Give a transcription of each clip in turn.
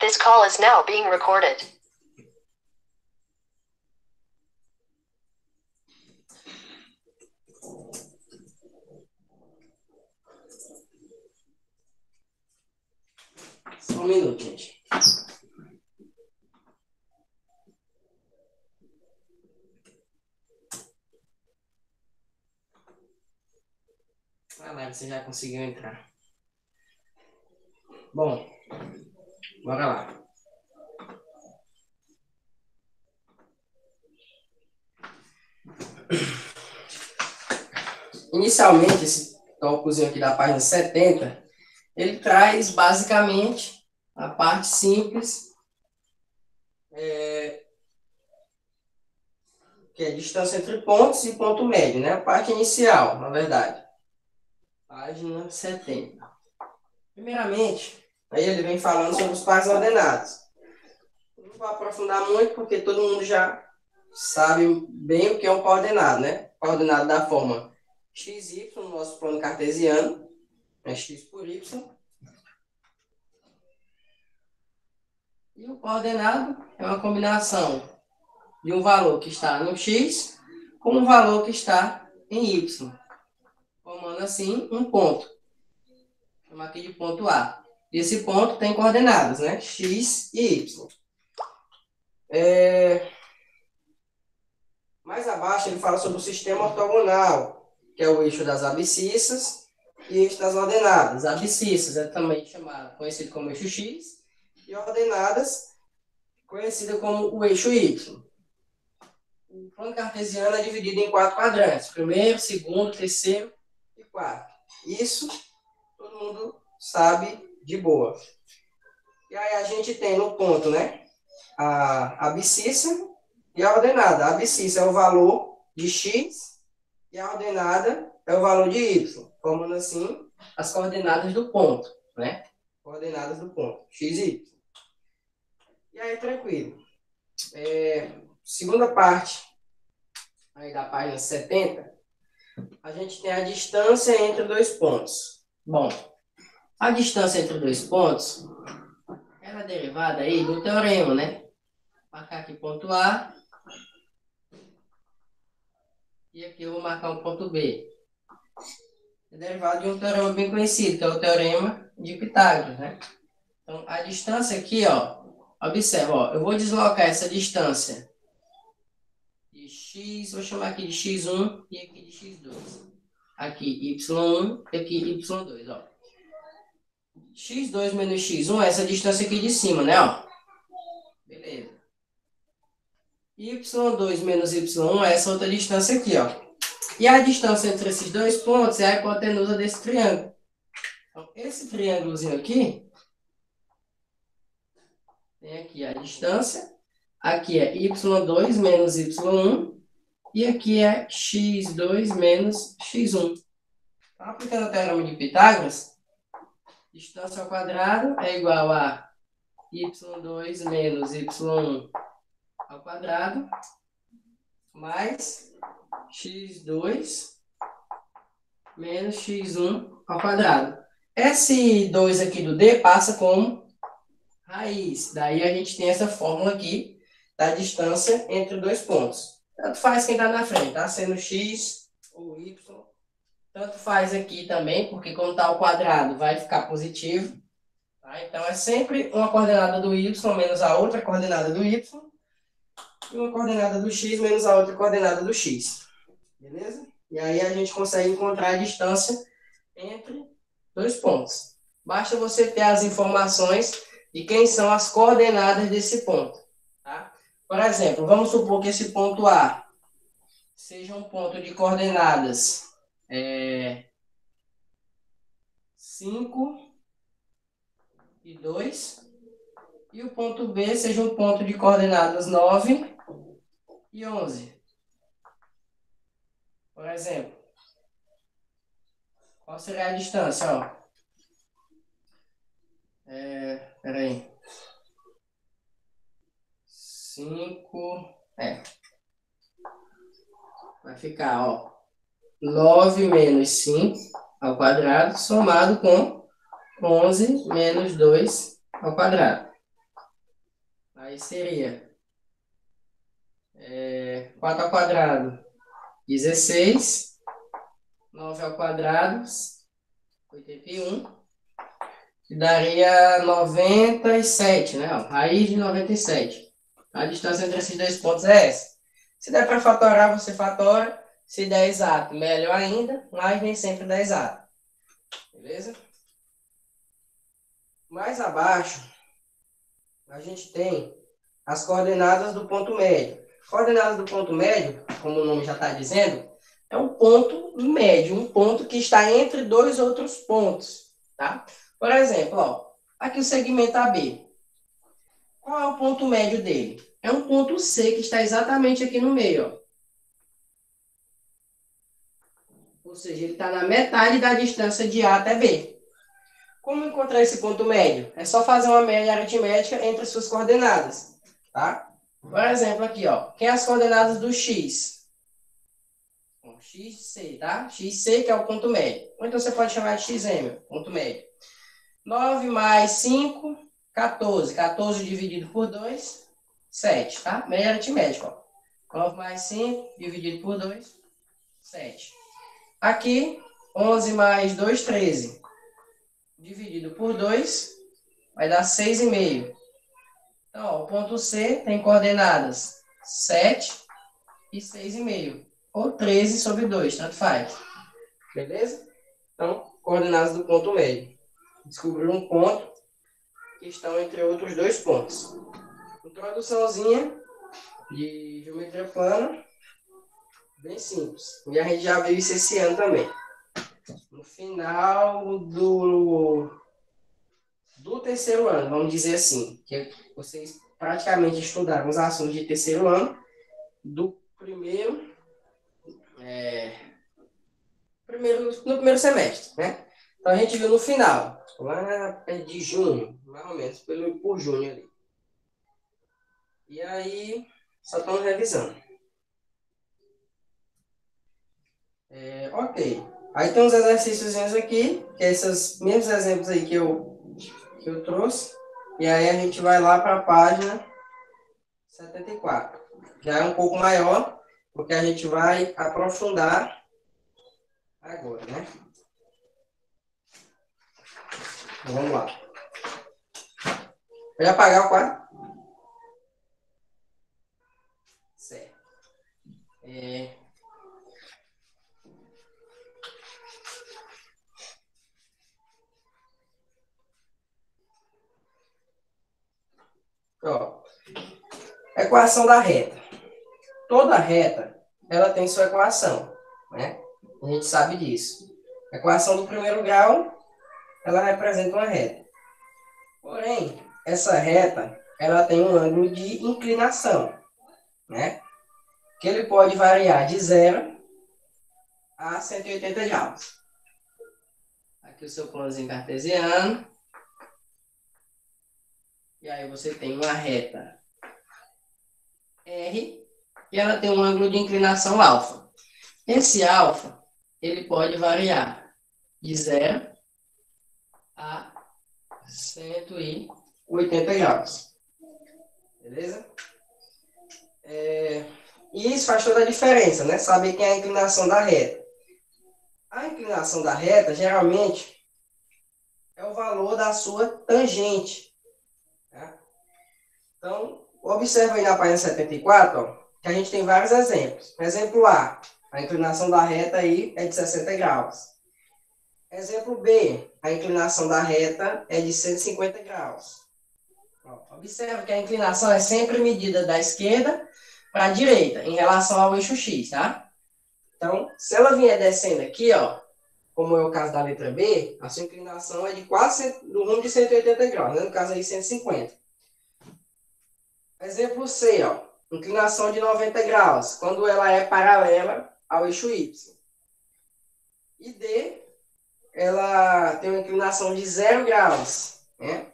This call is now being recorded. Só um minuto, gente. Vai lá, você já conseguiu entrar. Bom, bora lá. Inicialmente, esse tópicozinho aqui da página 70, ele traz basicamente a parte simples, que é a distância entre pontos e ponto médio, né? A parte inicial, na verdade. Página 70. Primeiramente, aí ele vem falando sobre os pares ordenados. Não vou aprofundar muito, porque todo mundo já sabe bem o que é um par ordenado, né? Par ordenado da forma xy no nosso plano cartesiano, é x por y. E o par ordenado é uma combinação de um valor que está no x com um valor que está em y, formando assim um ponto. Vou chamar aqui de ponto A. E esse ponto tem coordenadas, né? X e y. Mais abaixo ele fala sobre o sistema ortogonal, que é o eixo das abscissas e eixo das ordenadas. Abscissas é também conhecido como eixo x, e ordenadas, conhecida como o eixo y. O plano cartesiano é dividido em 4 quadrantes: primeiro, segundo, terceiro e quarto. Isso todo mundo sabe de boa. E aí a gente tem no ponto, né, a abscissa e a ordenada. A abscissa é o valor de x e a ordenada é o valor de y, formando assim as coordenadas do ponto, né? Coordenadas do ponto, x e y. E aí, tranquilo. Segunda parte aí da página 70, a gente tem a distância entre dois pontos. Bom, a distância entre dois pontos ela é derivada aí do teorema, né? Vou marcar aqui ponto A e aqui eu vou marcar um ponto B. É derivado de um teorema bem conhecido, que é o teorema de Pitágoras, né? Então, a distância aqui, ó, observa, ó, eu vou deslocar essa distância de x, vou chamar aqui de x1 e aqui de x2. Aqui y1 e aqui y2, ó. x2 menos x1 é essa distância aqui de cima, né, ó? Beleza. y2 menos y1 é essa outra distância aqui, ó. E a distância entre esses dois pontos é a hipotenusa desse triângulo. Então, esse triângulozinho aqui, tem aqui a distância, aqui é y2 menos y1, e aqui é x2 menos x1. Então, aplicando o teorema de Pitágoras, distância ao quadrado é igual a y2 menos y1 ao quadrado, mais x2 menos x1 ao quadrado. Esse 2 aqui do D passa como raiz. Daí a gente tem essa fórmula aqui da distância entre dois pontos. Tanto faz quem está na frente, tá? Sendo x ou y. Tanto faz aqui também, porque quando está ao quadrado vai ficar positivo. Tá? Então é sempre uma coordenada do y menos a outra coordenada do y. E uma coordenada do x menos a outra coordenada do x. Beleza? E aí a gente consegue encontrar a distância entre dois pontos. Basta você ter as informações de quem são as coordenadas desse ponto. Tá? Por exemplo, vamos supor que esse ponto A seja um ponto de coordenadas 5 e 2, e o ponto B seja um ponto de coordenadas 9 e 11. Por exemplo, qual seria a distância? Ó? Peraí. 5. Vai ficar, ó, 9 menos 5 ao quadrado, somado com 11 menos 2 ao quadrado. Aí seria 4 ao quadrado, 16. 9 ao quadrado, 81. Que daria 97, né? Ó, raiz de 97. A distância entre esses dois pontos é essa. Se der para fatorar, você fatora. Se der exato, melhor ainda, mas nem sempre dá exato. Beleza? Mais abaixo, a gente tem as coordenadas do ponto médio. Coordenadas do ponto médio, como o nome já está dizendo, é um ponto médio, um ponto que está entre dois outros pontos, tá? Por exemplo, ó, aqui o segmento AB. Qual é o ponto médio dele? É um ponto C que está exatamente aqui no meio, ó. Ou seja, ele está na metade da distância de A até B. Como encontrar esse ponto médio? É só fazer uma média aritmética entre as suas coordenadas, tá? Por exemplo, aqui, ó, quem é as coordenadas do X? Bom, XC, tá? XC que é o ponto médio. Ou então você pode chamar de XM, ponto médio. 9 mais 5, 14. 14 dividido por 2, 7, tá? Média aritmética, ó. 9 mais 5 dividido por 2, 7. Aqui, 11 mais 2, 13. Dividido por 2, vai dar 6,5. Então, ó, o ponto C tem coordenadas 7 e 6,5. Ou 13 sobre 2, tanto faz. Beleza? Então, coordenadas do ponto médio. Descobrir um ponto que estão entre outros dois pontos. Introduçãozinha de geometria plana. Bem simples. E a gente já viu isso esse ano também. No final do terceiro ano, vamos dizer assim, que vocês praticamente estudaram os assuntos de terceiro ano, do no primeiro semestre, né? Então a gente viu no final, lá de junho, mais ou menos, por junho ali. E aí, só estamos revisando. Ok. Aí tem uns exercícios aqui, que é esses mesmos exemplos aí que eu trouxe. E aí a gente vai lá para a página 74. Já é um pouco maior, porque a gente vai aprofundar agora, né? Então, vamos lá. Pode apagar o quadro? Certo. Ó, equação da reta. Toda reta, ela tem sua equação, né? A gente sabe disso. A equação do primeiro grau, ela representa uma reta. Porém, essa reta, ela tem um ângulo de inclinação, né? Que ele pode variar de 0 a 180 graus. Aqui o seu planozinho cartesiano. E aí você tem uma reta R e ela tem um ângulo de inclinação alfa. Esse alfa, ele pode variar de 0 a 180 graus. Beleza? E isso faz toda a diferença, né? Saber quem é a inclinação da reta. A inclinação da reta, geralmente, é o valor da sua tangente. Tá? Então, observa aí na página 74, ó, que a gente tem vários exemplos. Exemplo A, a inclinação da reta aí é de 60 graus. Exemplo B, a inclinação da reta é de 150 graus. Ó, observa que a inclinação é sempre medida da esquerda para a direita, em relação ao eixo X, tá? Então, se ela vier descendo aqui, ó, como é o caso da letra B, a sua inclinação é de quase do rumo de 180 graus, né? No caso aí 150. Exemplo C, ó, inclinação de 90 graus, quando ela é paralela ao eixo Y. E D, ela tem uma inclinação de 0 graus, né?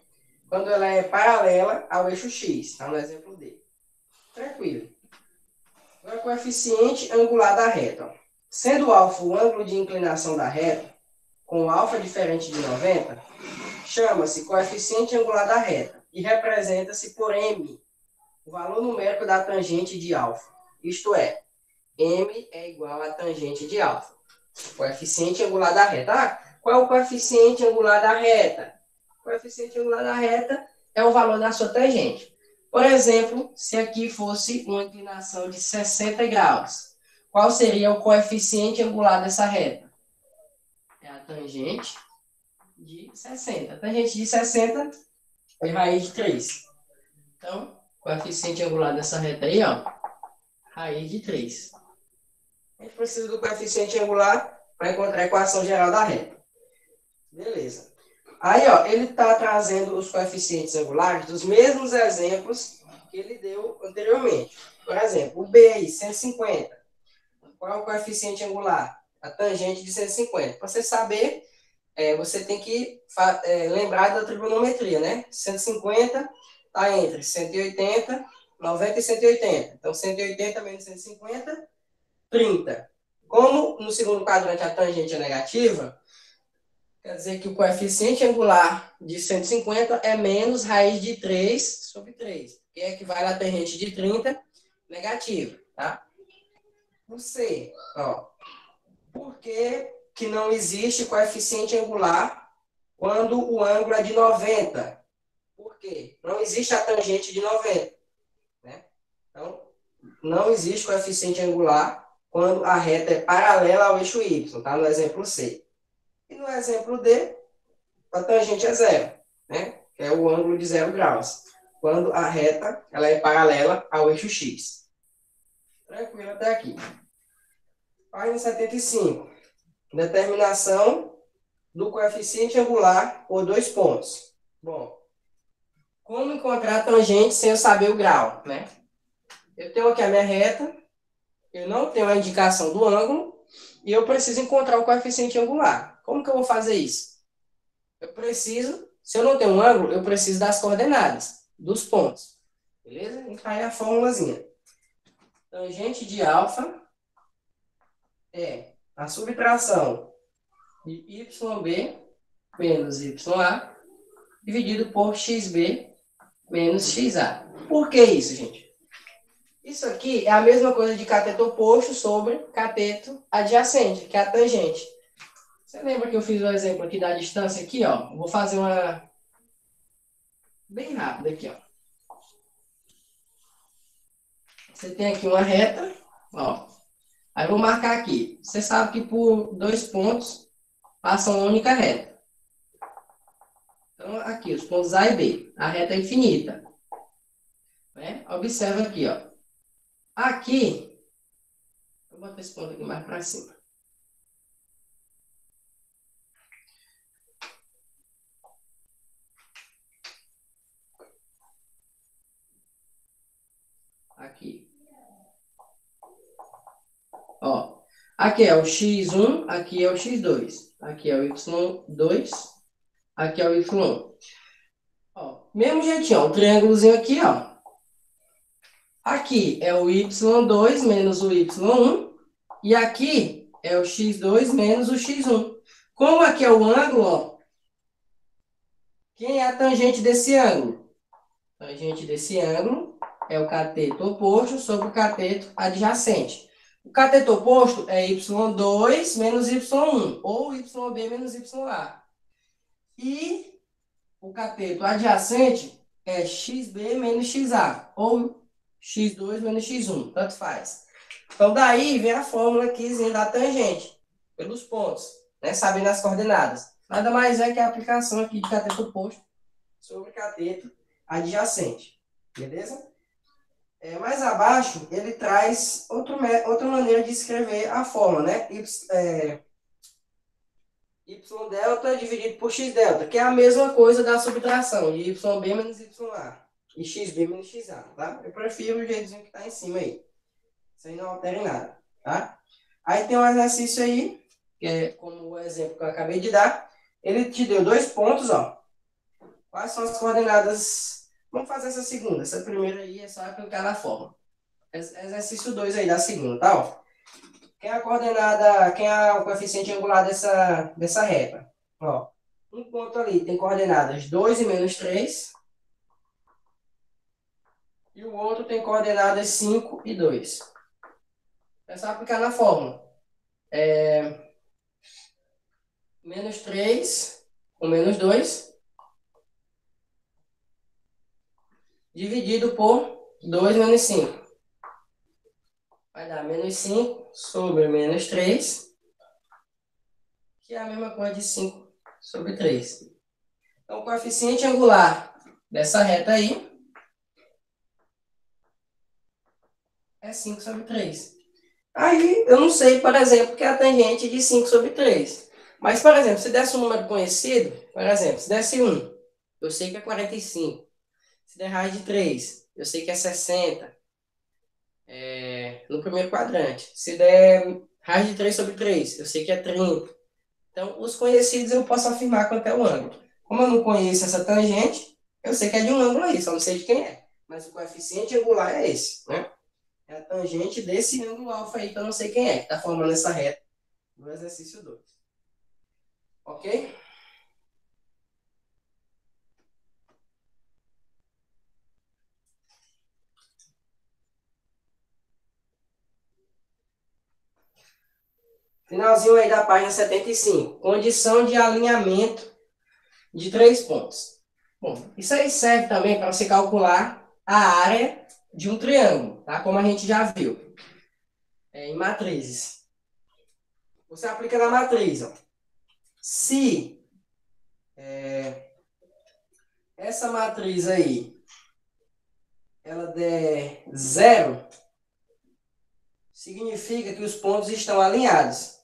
Quando ela é paralela ao eixo X, tá? No exemplo D. Tranquilo. Agora, coeficiente angular da reta. Ó. Sendo alfa o ângulo de inclinação da reta, com alfa diferente de 90, chama-se coeficiente angular da reta e representa-se por M, o valor numérico da tangente de alfa. Isto é, m é igual a tangente de alfa. Coeficiente angular da reta. Ah, qual é o coeficiente angular da reta? O coeficiente angular da reta é o valor da sua tangente. Por exemplo, se aqui fosse uma inclinação de 60 graus, qual seria o coeficiente angular dessa reta? É a tangente de 60. A tangente de 60 é raiz de 3. Então, coeficiente angular dessa reta aí, ó, raiz de 3. A gente precisa do coeficiente angular para encontrar a equação geral da reta. Beleza. Aí, ó, ele está trazendo os coeficientes angulares dos mesmos exemplos que ele deu anteriormente. Por exemplo, o B aí, 150. Qual é o coeficiente angular? A tangente de 150. Para você saber, você tem que lembrar da trigonometria, né? 150 está entre 180, 90 e 180. Então, 180 menos 150, 30. Como no segundo quadrante a tangente é negativa, quer dizer que o coeficiente angular de 150 é menos raiz de 3 sobre 3, que equivale à tangente de 30 negativa, tá? O C, ó. Por que não existe coeficiente angular quando o ângulo é de 90? Por quê? Não existe a tangente de 90, né? Então, não existe coeficiente angular quando a reta é paralela ao eixo Y, tá? No exemplo C. E no exemplo D, a tangente é zero, né? Que é o ângulo de 0 graus. Quando a reta ela é paralela ao eixo X. Tranquilo até aqui. Página 75. Determinação do coeficiente angular por 2 pontos. Bom, como encontrar a tangente sem eu saber o grau, né? Eu tenho aqui a minha reta, eu não tenho a indicação do ângulo, e eu preciso encontrar o coeficiente angular. Como que eu vou fazer isso? Eu preciso, se eu não tenho um ângulo, eu preciso das coordenadas, dos pontos. Beleza? Então aí a formulazinha. Tangente de alfa é a subtração de YB menos YA dividido por XB menos XA. Por que isso, gente? Isso aqui é a mesma coisa de cateto oposto sobre cateto adjacente, que é a tangente. Você lembra que eu fiz o exemplo aqui da distância aqui, ó? Vou fazer uma bem rápida aqui, ó. Você tem aqui uma reta, ó. Aí eu vou marcar aqui. Você sabe que por 2 pontos passa uma única reta. Então, aqui, os pontos A e B. A reta é infinita. Né? Observa aqui, ó. Aqui, vou botar esse ponto aqui mais para cima. Aqui. Ó, aqui é o x1, aqui é o x2. Aqui é o y2, aqui é o y1. Ó, mesmo jeitinho, ó, o triângulozinho aqui, ó. Aqui é o y2 menos o y1. E aqui é o x2 menos o x1. Como aqui é o ângulo, ó, quem é a tangente desse ângulo? A tangente desse ângulo é o cateto oposto sobre o cateto adjacente. O cateto oposto é y2 menos y1, ou yb menos ya. E o cateto adjacente é xb menos xa, ou x2 menos x1, tanto faz. Então, daí vem a fórmula aqui da tangente, pelos pontos, né, sabendo as coordenadas. Nada mais é que a aplicação aqui de cateto oposto sobre cateto adjacente. Beleza? Mais abaixo, ele traz outra maneira de escrever a fórmula, né? Y delta dividido por X delta, que é a mesma coisa da subtração de YB menos YA e XB menos XA, tá? Eu prefiro o jeitinho que está em cima aí. Isso aí não altera em nada, tá? Aí tem um exercício aí, que é como o exemplo que eu acabei de dar. Ele te deu 2 pontos, ó. Quais são as coordenadas? Vamos fazer essa segunda. Essa primeira aí é só aplicar na fórmula. Exercício 2 aí da segunda, tá? Ó. Quem é a coordenada, quem é o coeficiente angular dessa reta? Ó, um ponto ali tem coordenadas 2 e menos 3. e o outro tem coordenadas 5 e 2. É só aplicar na fórmula. Menos 3 com menos 2, dividido por 2 menos 5. Vai dar menos 5 sobre menos 3, que é a mesma coisa de 5 sobre 3. Então, o coeficiente angular dessa reta aí é 5 sobre 3. Aí, eu não sei, por exemplo, que é a tangente de 5 sobre 3. Mas, por exemplo, se desse um número conhecido, por exemplo, se desse 1, eu sei que é 45. Se der raiz de 3, eu sei que é 60. No primeiro quadrante. Se der raiz de 3 sobre 3, eu sei que é 30. Então, os conhecidos eu posso afirmar quanto é o ângulo. Como eu não conheço essa tangente, eu sei que é de um ângulo aí, só não sei de quem é. Mas o coeficiente angular é esse, né? É a tangente desse ângulo alfa aí, que eu não sei quem é, que está formando essa reta do exercício 2. Ok? Finalzinho aí da página 75. Condição de alinhamento de 3 pontos. Bom, isso aí serve também para você calcular a área de um triângulo, tá? Como a gente já viu em matrizes. Você aplica na matriz, ó. Se essa matriz aí ela der 0, significa que os pontos estão alinhados.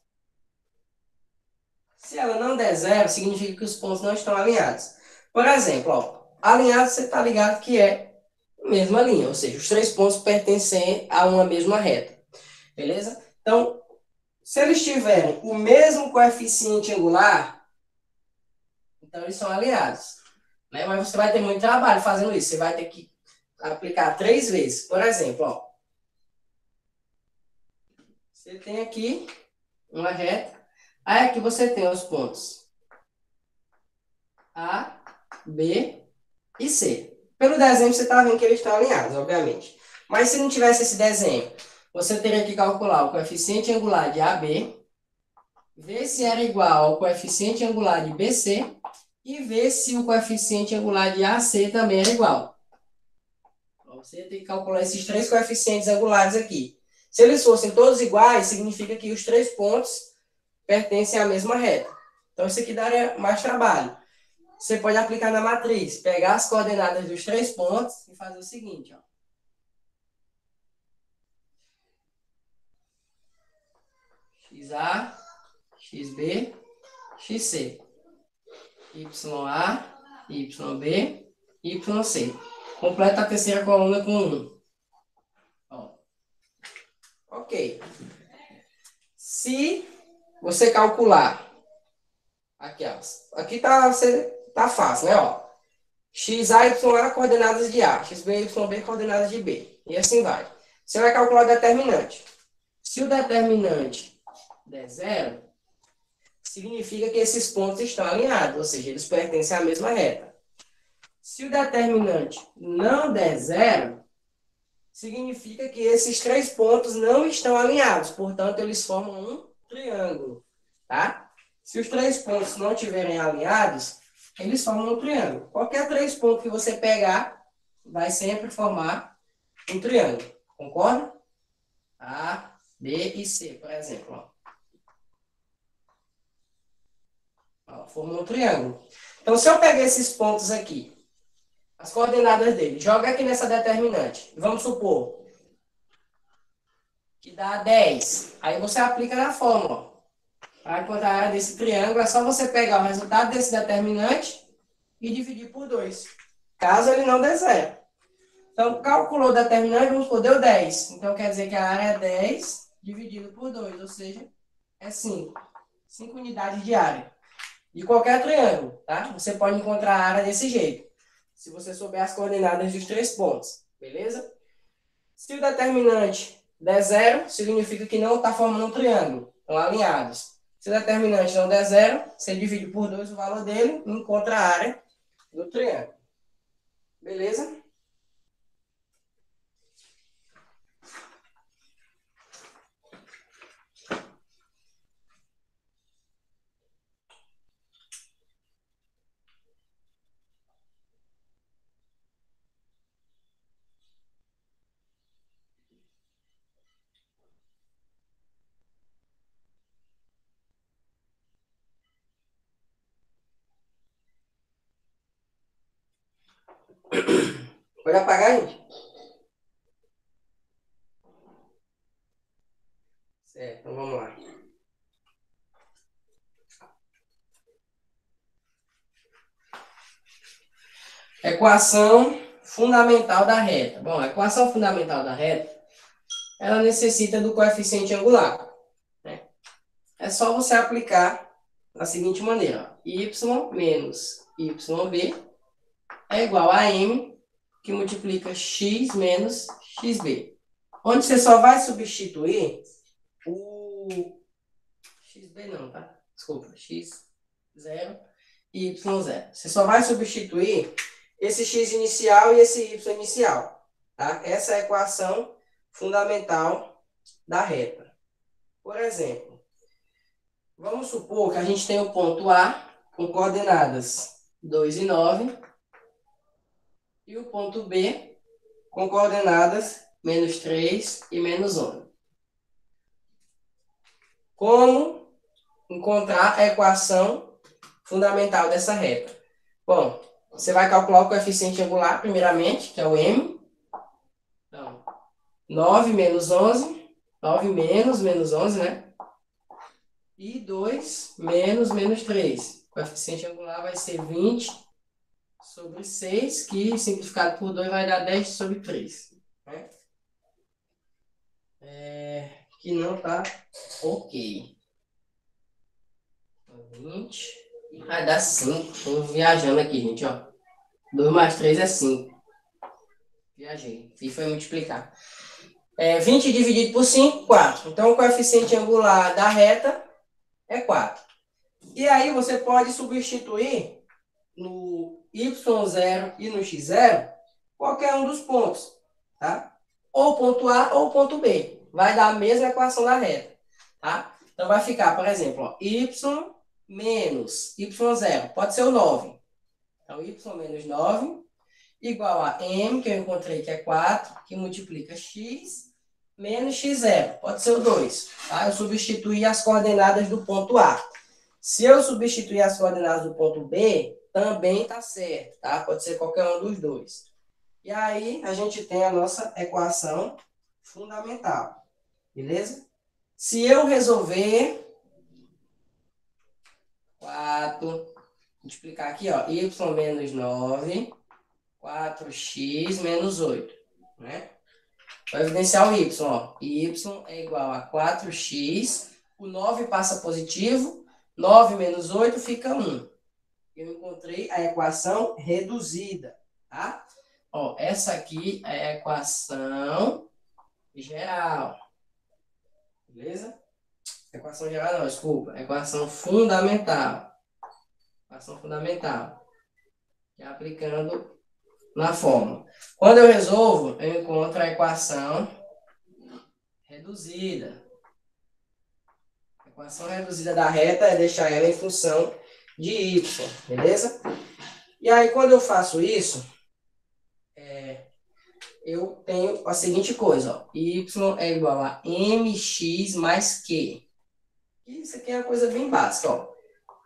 Se ela não der 0, significa que os pontos não estão alinhados. Por exemplo, ó, alinhado você está ligado que é a mesma linha, ou seja, os 3 pontos pertencem a uma mesma reta. Beleza? Então, se eles tiverem o mesmo coeficiente angular, então eles são alinhados. Né? Mas você vai ter muito trabalho fazendo isso. Você vai ter que aplicar 3 vezes. Por exemplo, ó, você tem aqui uma reta. Aí aqui você tem os pontos A, B e C. Pelo desenho você está vendo que eles estão alinhados, obviamente. Mas se não tivesse esse desenho, você teria que calcular o coeficiente angular de AB, ver se era igual ao coeficiente angular de BC e ver se o coeficiente angular de AC também era igual. Então, você tem que calcular esses 3 coeficientes angulares aqui. Se eles fossem todos iguais, significa que os 3 pontos pertencem à mesma reta. Então, isso aqui daria mais trabalho. Você pode aplicar na matriz, pegar as coordenadas dos 3 pontos e fazer o seguinte, ó. XA, XB, XC. YA, YB, YC. Completa a terceira coluna com 1. Ó. Ok. Se você calcular, aqui, ó, aqui tá fácil, né? Ó. XA, YA coordenadas de A, XB, YB coordenadas de B. E assim vai. Você vai calcular o determinante. Se o determinante der 0, significa que esses pontos estão alinhados, ou seja, eles pertencem à mesma reta. Se o determinante não der 0, significa que esses 3 pontos não estão alinhados, portanto, eles formam um triângulo, tá? Se os 3 pontos não estiverem alinhados, eles formam um triângulo. Qualquer 3 pontos que você pegar, vai sempre formar um triângulo, concorda? A, B e C, por exemplo, ó. Formou um triângulo. Então, se eu pegar esses pontos aqui, as coordenadas dele, joga aqui nessa determinante. Vamos supor que dá 10. Aí você aplica na fórmula. Para encontrar a área desse triângulo, é só você pegar o resultado desse determinante e dividir por 2. Caso ele não dê 0. Então, calculou o determinante, vamos supor, deu 10. Então, quer dizer que a área é 10 dividido por 2, ou seja, é 5. 5 unidades de área. De qualquer triângulo, tá? Você pode encontrar a área desse jeito. Se você souber as coordenadas dos 3 pontos, beleza? Se o determinante der 0, significa que não está formando um triângulo. Estão alinhados. Se o determinante não der 0, você divide por 2 o valor dele e encontra a área do triângulo. Beleza? Pode apagar, gente? Certo, então vamos lá. Equação fundamental da reta. Bom, a equação fundamental da reta, ela necessita do coeficiente angular, né? É só você aplicar da seguinte maneira, ó. Y menos YB é igual a M, que multiplica X menos XB. Onde você só vai substituir o XB não, tá? Desculpa, X0 e Y0. Você só vai substituir esse X inicial e esse Y inicial, tá? Essa é a equação fundamental da reta. Por exemplo, vamos supor que a gente tem o ponto A com coordenadas 2 e 9 e o ponto B com coordenadas menos 3 e menos 11. Como encontrar a equação fundamental dessa reta? Bom, você vai calcular o coeficiente angular, primeiramente, que é o M. Então, 9 menos 11, 9 menos 11, né? E 2 menos 3. O coeficiente angular vai ser 20 sobre 6, que simplificado por 2 vai dar 10 sobre 3. Né? Que não tá ok. 20. Vai dar 5. Estou viajando aqui, gente, ó. 2 mais 3 é 5. Viajei. E foi multiplicar. 20 dividido por 5, 4. Então, o coeficiente angular da reta é 4. E aí, você pode substituir no Y0 e no X0 qualquer um dos pontos, tá? Ou ponto A ou ponto B. Vai dar a mesma equação da reta, tá? Então, vai ficar, por exemplo, ó, Y menos Y0. Pode ser o 9. Então, Y menos 9 igual a M, que eu encontrei que é 4, que multiplica X menos X0. Pode ser o 2. Tá? Eu substituí as coordenadas do ponto A. Se eu substituir as coordenadas do ponto B, também está certo. Tá? Pode ser qualquer um dos dois. E aí, a gente tem a nossa equação fundamental. Beleza? Se eu resolver 4, multiplicar aqui, ó, Y menos 9, 4x menos 8, né? Vou evidenciar o y, ó. Y é igual a 4x, o 9 passa positivo, 9 menos 8 fica 1. Eu encontrei a equação reduzida, tá? Ó, essa aqui é a equação geral, beleza? Equação geral não, desculpa, equação fundamental. Equação fundamental, que é aplicando na fórmula. Quando eu resolvo, eu encontro a equação reduzida. A equação reduzida da reta é deixar ela em função de y, beleza? E aí, quando eu faço isso, eu tenho a seguinte coisa, ó, y é igual a mx mais q. Isso aqui é uma coisa bem básica, ó.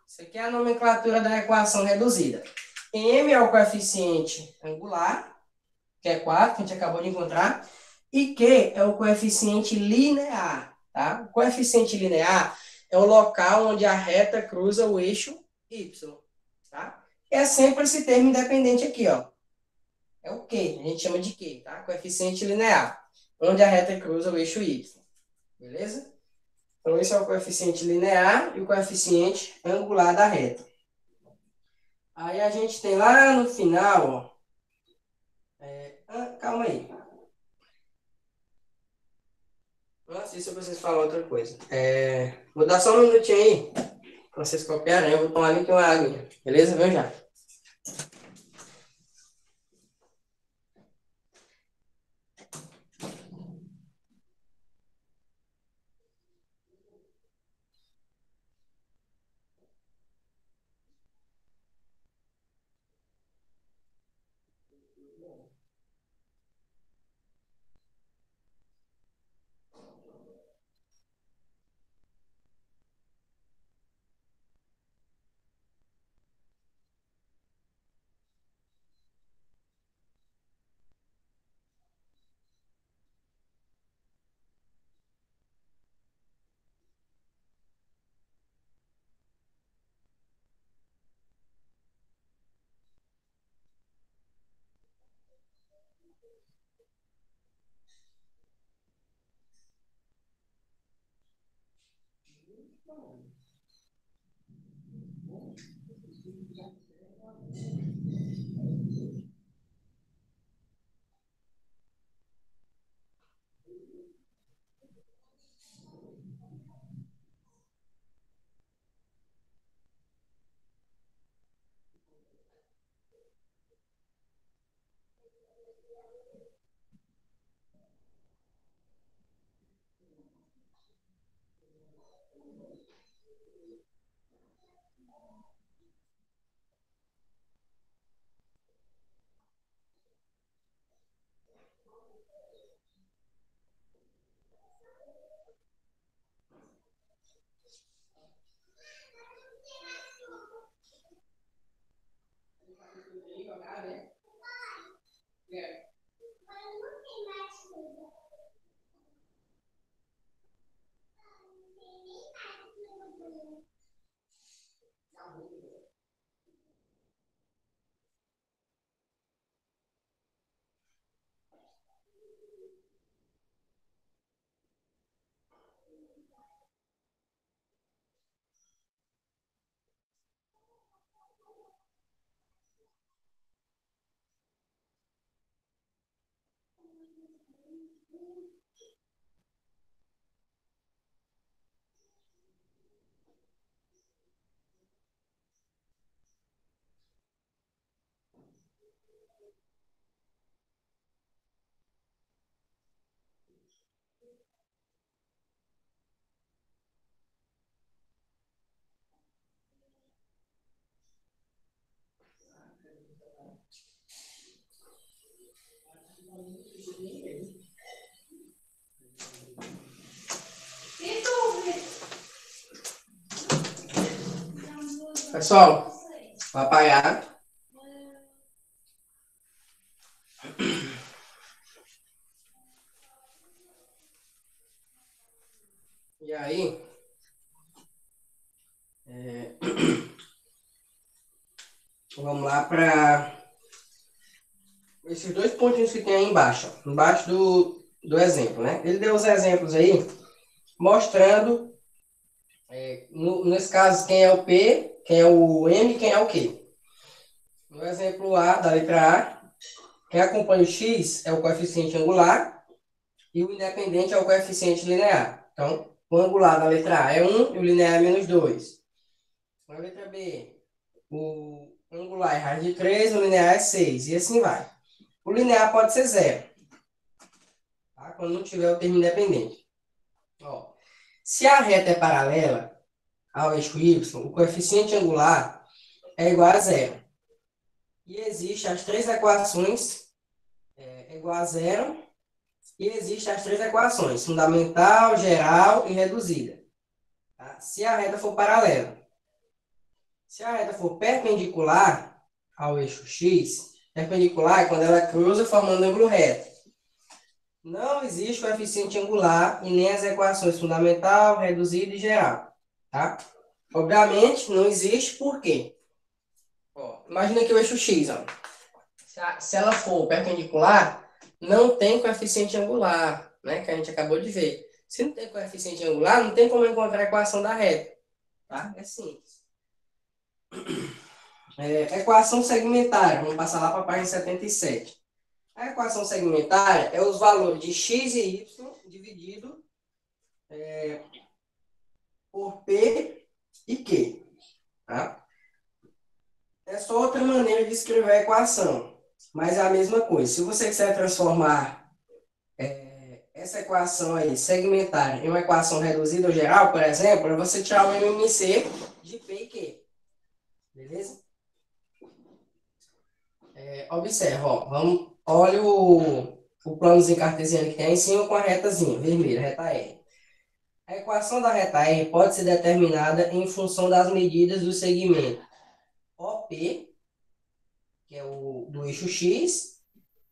Isso aqui é a nomenclatura da equação reduzida. M é o coeficiente angular, que é 4, que a gente acabou de encontrar, e Q é o coeficiente linear, tá? O coeficiente linear é o local onde a reta cruza o eixo Y, tá? É sempre esse termo independente aqui, ó. É o Q, a gente chama de Q, tá? Coeficiente linear, onde a reta cruza o eixo Y, beleza? Então, esse é o coeficiente linear e o coeficiente angular da reta. Aí a gente tem lá no final, ó, calma aí. Antes disso, eu preciso falar outra coisa. Vou dar só um minutinho aí, pra vocês copiarem. Eu vou tomar ali que uma água, beleza? Vem já. Pessoal, vou apagar. E aí, vamos lá para esses dois pontinhos que tem aí embaixo, ó, embaixo do exemplo, né? Ele deu os exemplos aí, mostrando, nesse caso, quem é o P, quem é o M e quem é o Q. No exemplo A, da letra A, quem acompanha o X é o coeficiente angular e o independente é o coeficiente linear. Então, o angular da letra A é 1 e o linear é menos 2. Na letra B, o angular é raiz de 3, o linear é 6, e assim vai. O linear pode ser zero, tá? Quando não tiver o termo independente. Ó, se a reta é paralela ao eixo y, o coeficiente angular é igual a zero. E existem as três equações igual a zero, e existem as três equações, fundamental, geral e reduzida. Tá? Se a reta for paralela. Se a reta for perpendicular ao eixo x, perpendicular é quando ela cruza formando ângulo reto. Não existe coeficiente angular e nem as equações fundamental, reduzida e geral. Tá? Obviamente, não existe por quê? Ó, imagina que o eixo x, ó, se ela for perpendicular, não tem coeficiente angular, né, que a gente acabou de ver. Se não tem coeficiente angular, não tem como encontrar a equação da reta. Tá? É simples. Equação segmentária, vamos passar lá para a página 77. A equação segmentária é os valores de x e y dividido por P e Q. Tá? É só outra maneira de escrever a equação, mas é a mesma coisa. Se você quiser transformar essa equação aí, segmentária, em uma equação reduzida ou geral, por exemplo, é você tirar o MMC de P e Q. Beleza? Observa, ó, olha o planozinho cartesiano que tem aí em cima com a retazinha, vermelha, reta R. A equação da reta R pode ser determinada em função das medidas do segmento OP, que é o do eixo X,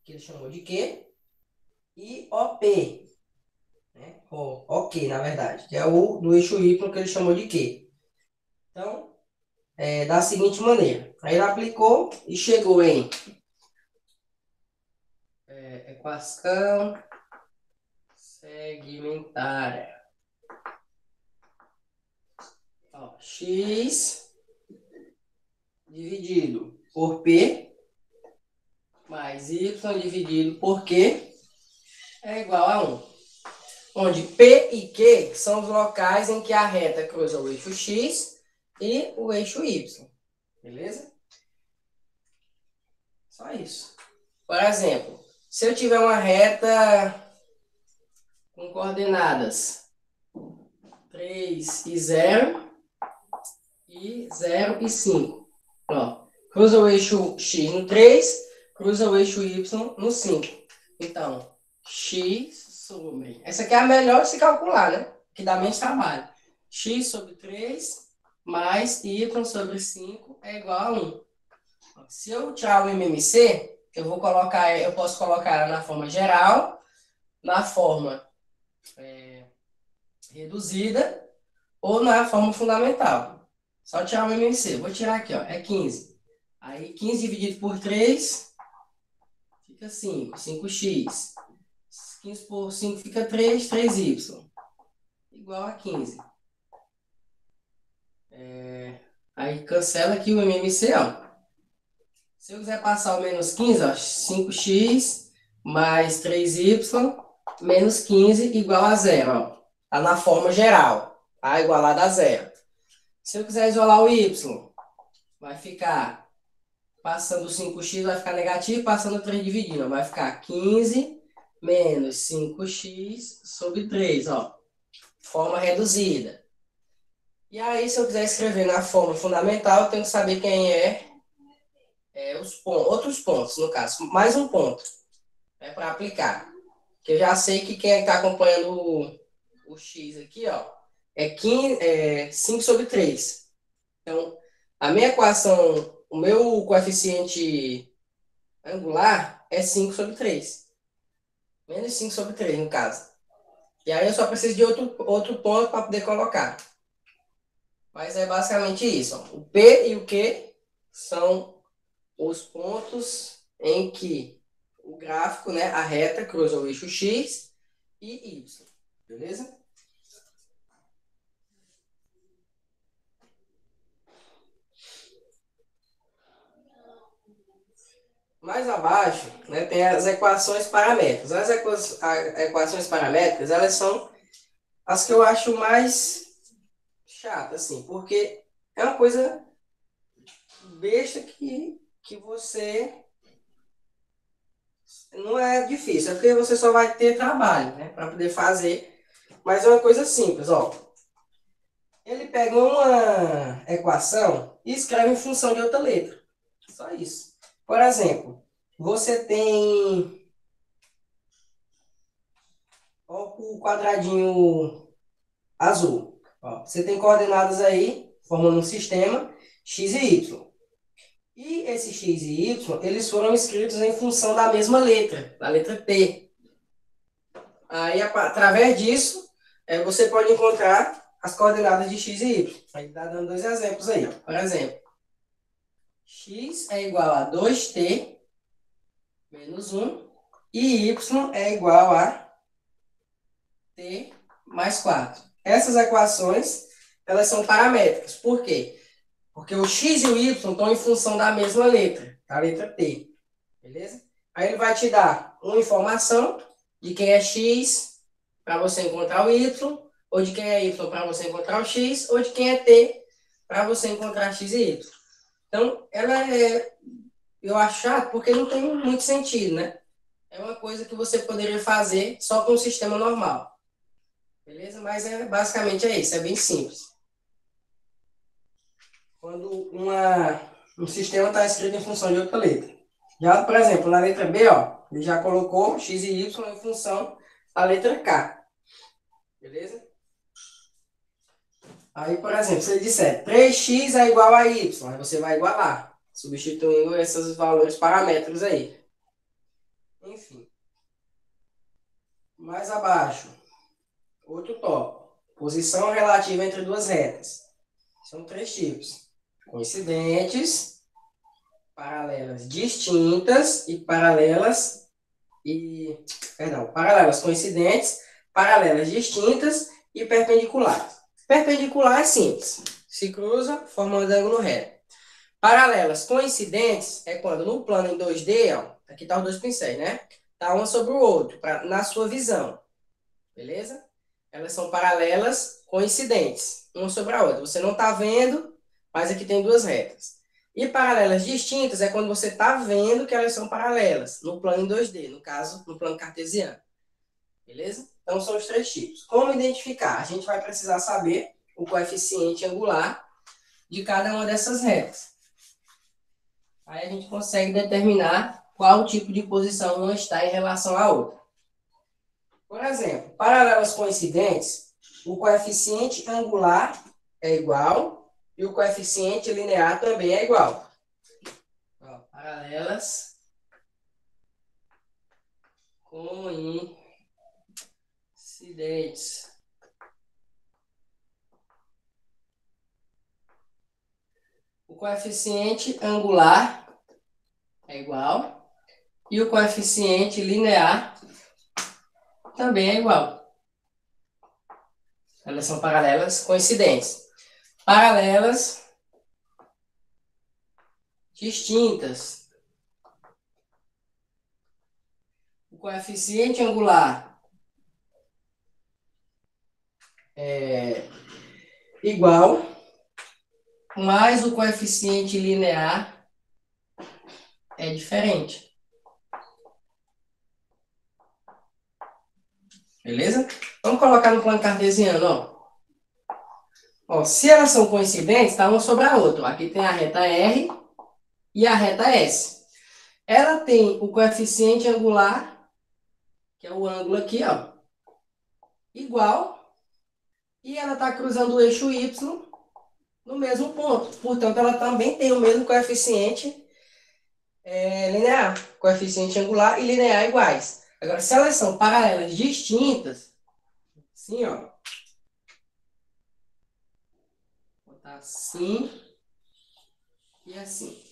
que ele chamou de Q, e OP, né? OK, na verdade, que é o do eixo Y, que ele chamou de Q. Então, da seguinte maneira. Aí ele aplicou e chegou em equação segmentária. x dividido por p mais y dividido por q é igual a 1. Onde P e Q são os locais em que a reta cruza o eixo X e o eixo Y. Beleza? Só isso. Por exemplo, se eu tiver uma reta com coordenadas 3 e 0 e 0 e 5. Ó, cruza o eixo X no 3, cruza o eixo Y no 5. Então, X sobre... Essa aqui é a melhor de se calcular, né? Que dá menos trabalho. X sobre 3 mais Y sobre 5 é igual a 1. Se eu tirar o MMC, eu posso colocar ela na forma geral, na forma reduzida ou na forma fundamental. Só tirar o MMC. Vou tirar aqui, ó, é 15. Aí 15 dividido por 3 fica 5, 5x. 15 por 5 fica 3, 3y. Igual a 15. Aí cancela aqui o MMC, ó. Se eu quiser passar o menos 15, ó, 5x mais 3y menos 15 igual a 0, ó. Tá na forma geral, tá? Igualado a 0. Se eu quiser isolar o y, vai ficar, passando o 5x vai ficar negativo, passando o 3 dividindo, vai ficar 15 menos 5x sobre 3, ó. Forma reduzida. E aí, se eu quiser escrever na forma fundamental, eu tenho que saber quem outros pontos, no caso. Mais um ponto, para aplicar. Que eu já sei que quem está acompanhando o x aqui, ó, é 5 sobre 3. Então, a minha equação, o meu coeficiente angular é 5 sobre 3. Menos 5 sobre 3, no caso. E aí eu só preciso de outro ponto para poder colocar. Mas é basicamente isso. Ó. O P e o Q são os pontos em que o gráfico, né, a reta, cruza o eixo X e Y. Beleza? Mais abaixo, né, tem as equações paramétricas. As equações paramétricas, elas são as que eu acho mais chata, assim, porque é uma coisa besta que você não é difícil, é porque você só vai ter trabalho, né, para poder fazer, mas é uma coisa simples, ó. Ele pega uma equação e escreve em função de outra letra. Só isso. Por exemplo, você tem o quadradinho azul. Ó, você tem coordenadas aí, formando um sistema, x e y. E esse x e y, eles foram escritos em função da mesma letra, da letra P. Aí, através disso, você pode encontrar as coordenadas de x e y. Aí está dando dois exemplos aí. Ó. Por exemplo, x é igual a 2t menos 1 e y é igual a t mais 4. Essas equações, elas são paramétricas. Por quê? Porque o x e o y estão em função da mesma letra, a letra t. Beleza? Aí ele vai te dar uma informação de quem é x para você encontrar o y, ou de quem é y para você encontrar o x, ou de quem é t para você encontrar x e y. Então, eu acho chato porque não tem muito sentido, né? É uma coisa que você poderia fazer só com um sistema normal. Beleza? Mas basicamente é isso, é bem simples. Quando um sistema está escrito em função de outra letra. Já, por exemplo, na letra B, ó, ele já colocou x e y em função da letra K. Beleza? Aí, por exemplo, se ele disser 3x é igual a y, aí você vai igualar, substituindo esses valores paramétricos aí. Enfim. Mais abaixo, outro tópico. Posição relativa entre duas retas. São três tipos. Coincidentes, paralelas distintas e paralelas coincidentes, paralelas distintas e perpendiculares. Perpendicular é simples. se cruzam formando ângulo reto. Paralelas coincidentes é quando no plano em 2D, ó, aqui tá os dois pincéis, né? Tá um sobre o outro, na sua visão. Beleza? Elas são paralelas coincidentes, uma sobre a outra. Você não tá vendo, mas aqui tem duas retas. E paralelas distintas é quando você está vendo que elas são paralelas, no plano em 2D, no caso, no plano cartesiano. Beleza? Então, são os três tipos. Como identificar? A gente vai precisar saber o coeficiente angular de cada uma dessas retas. Aí a gente consegue determinar qual tipo de posição uma está em relação à outra. Por exemplo, paralelas coincidentes, o coeficiente angular é igual e o coeficiente linear também é igual. Ó, paralelas coincidentes. O coeficiente angular é igual e o coeficiente linear também é igual. Elas são paralelas coincidentes. Paralelas distintas. O coeficiente angular é igual, mas o coeficiente linear é diferente. Beleza? Vamos colocar no plano cartesiano, ó. Ó, se elas são coincidentes, tá uma sobre a outra. Aqui tem a reta R e a reta S. Ela tem o coeficiente angular, que é o ângulo aqui, ó, igual, e ela está cruzando o eixo Y no mesmo ponto. Portanto, ela também tem o mesmo coeficiente linear, coeficiente angular e linear iguais. Agora, se elas são paralelas distintas, assim, ó, vou botar assim e assim.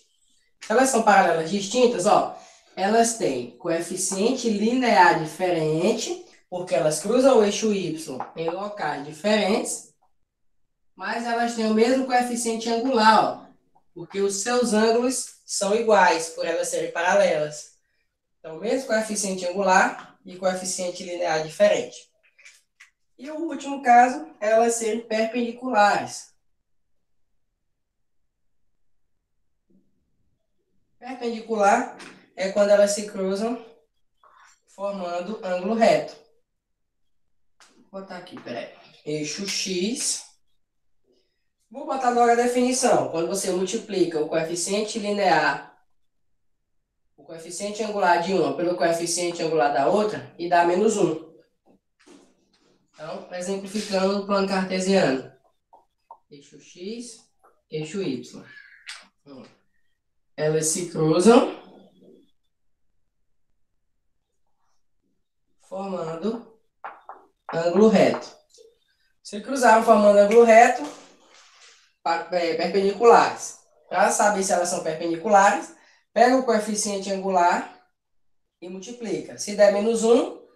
Se elas são paralelas distintas, ó, elas têm coeficiente linear diferente, porque elas cruzam o eixo Y em locais diferentes, mas elas têm o mesmo coeficiente angular, ó, porque os seus ângulos são iguais, por elas serem paralelas. Então, mesmo coeficiente angular e coeficiente linear diferente. E o último caso, elas serem perpendiculares. Perpendicular é quando elas se cruzam formando ângulo reto. Vou botar aqui, peraí. Eixo X. Vou botar logo a definição. Quando você multiplica o coeficiente linear, o coeficiente angular de uma pelo coeficiente angular da outra, e dá menos 1. Então, exemplificando no plano cartesiano. Eixo X, eixo Y. Elas se cruzam, formando ângulo reto. Se cruzaram formando ângulo reto, perpendiculares. Para saber se elas são perpendiculares, pega o coeficiente angular e multiplica. Se der menos 1,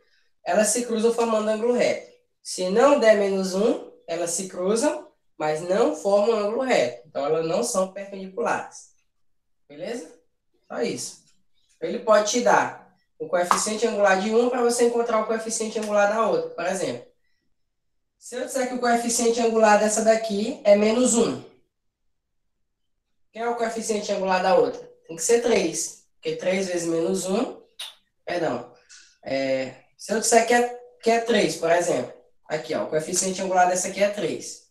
elas se cruzam formando ângulo reto. Se não der menos 1, elas se cruzam, mas não formam ângulo reto. Então, elas não são perpendiculares. Beleza? Só isso. Ele pode te dar o coeficiente angular de um para você encontrar o coeficiente angular da outra, por exemplo. Se eu disser que o coeficiente angular dessa daqui é menos 1, quem é o coeficiente angular da outra? Tem que ser 3, porque 3 vezes menos 1, perdão. Se eu disser que é 3, por exemplo, aqui, ó, o coeficiente angular dessa aqui é 3.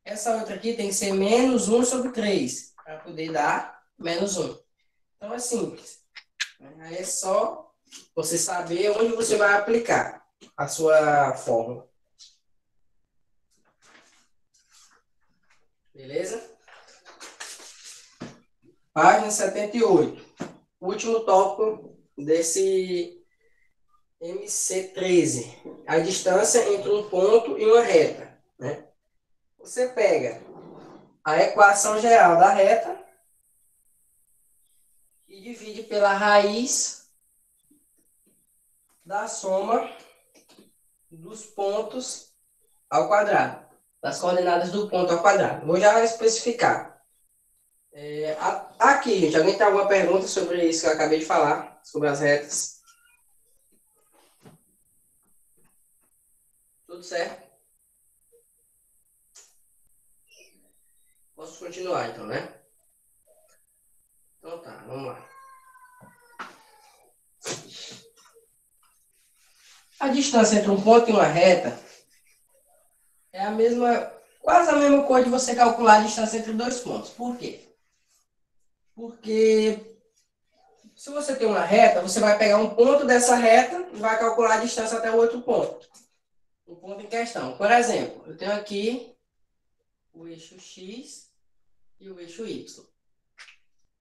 Essa outra aqui tem que ser menos 1 sobre 3, para poder dar menos 1. Então, é simples. Aí é só você saber onde você vai aplicar a sua fórmula. Beleza? Página 78. Último tópico desse MC13. A distância entre um ponto e uma reta, né? Você pega a equação geral da reta e divide pela raiz da soma dos pontos ao quadrado. das coordenadas do ponto ao quadrado. Vou já especificar. Aqui, gente, alguém tem alguma pergunta sobre isso que eu acabei de falar, sobre as retas? Tudo certo? Posso continuar, então, né? Então tá, vamos lá. A distância entre um ponto e uma reta é a mesma, quase a mesma coisa de você calcular a distância entre dois pontos. Por quê? Porque se você tem uma reta, você vai pegar um ponto dessa reta e vai calcular a distância até o outro ponto. O ponto em questão. Por exemplo, eu tenho aqui o eixo X e o eixo Y.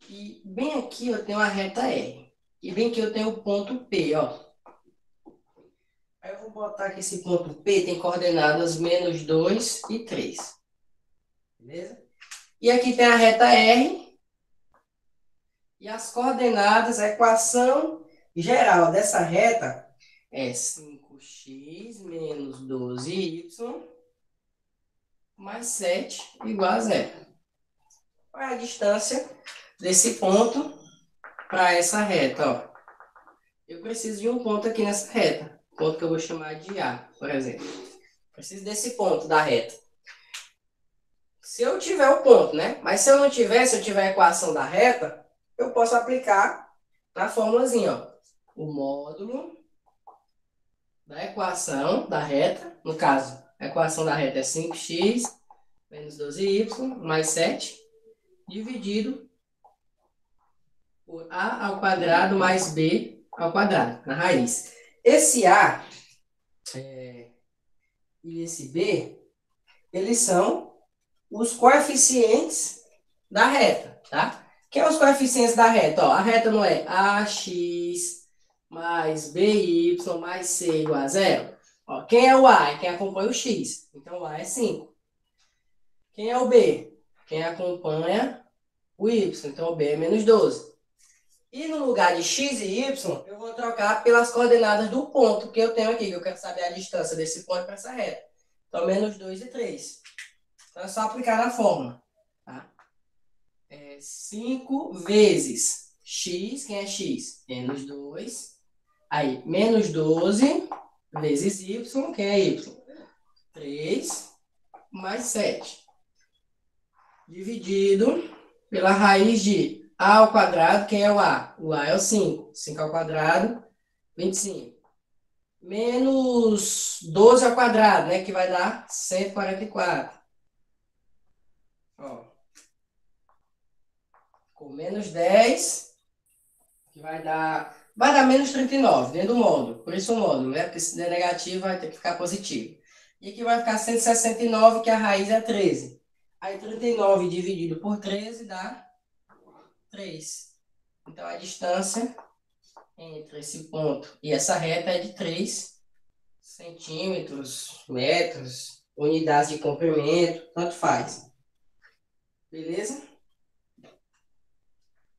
E bem aqui eu tenho a reta R. E bem aqui eu tenho o ponto P, ó. Aí eu vou botar que esse ponto P tem coordenadas -2 e 3. Beleza? E aqui tem a reta R. E as coordenadas, a equação geral dessa reta é 5x menos 12y mais 7 igual a 0. Qual é a distância desse ponto para essa reta? Ó? Eu preciso de um ponto aqui nessa reta. Ponto que eu vou chamar de A, por exemplo. Preciso desse ponto da reta. Se eu tiver o ponto, né? Mas se eu não tiver, se eu tiver a equação da reta, eu posso aplicar na formulazinha, ó. O módulo da equação da reta, no caso, a equação da reta é 5x menos 12y mais 7, dividido por a ao quadrado mais b ao quadrado, na raiz. Esse a e esse b, eles são os coeficientes da reta, tá? Quem é os coeficientes da reta? Ó, a reta não é ax mais by mais c igual a 0? Ó, quem é o a? É quem acompanha o x. Então, o a é 5. Quem é o b? Quem acompanha o y. Então, o b é -12. E no lugar de x e y, eu vou trocar pelas coordenadas do ponto que eu tenho aqui, que eu quero saber a distância desse ponto para essa reta. Então, -2 e 3. Então, é só aplicar na fórmula. Tá? 5 vezes x, quem é x? -2. Aí, -12 vezes y, quem é y? 3 mais 7. Dividido pela raiz de a ao quadrado, quem é o a? O a é o 5. 5 ao quadrado, 25. Menos 12 ao quadrado, né? Que vai dar 144. Ó. Com menos 10, que vai dar menos 39 dentro do módulo. Por isso o módulo, né? Porque se der negativo, vai ter que ficar positivo. E aqui vai ficar 169, que a raiz é 13. Aí 39 dividido por 13 dá 3. Então a distância entre esse ponto e essa reta é de 3 centímetros, metros, unidades de comprimento, tanto faz. Beleza?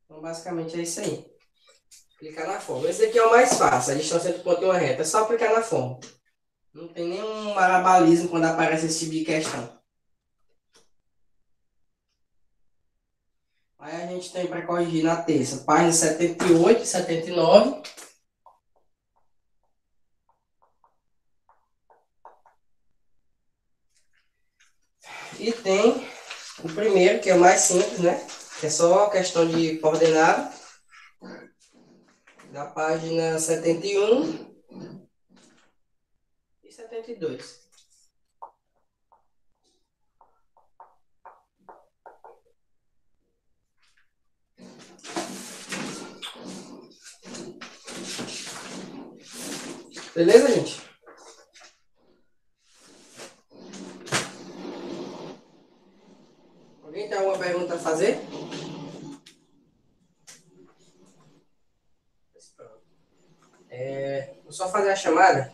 Então basicamente é isso aí. Aplicar na fórmula. Esse aqui é o mais fácil, a distância entre o ponto e uma reta. É só aplicar na fórmula. Não tem nenhum marabalismo quando aparece esse tipo de questão. Aí a gente tem para corrigir na terça, página 78 e 79. E tem o primeiro, que é o mais simples, né? Que é só questão de coordenada. Da página 71 e 72. Beleza, gente? Alguém tem alguma pergunta a fazer? Vou só fazer a chamada.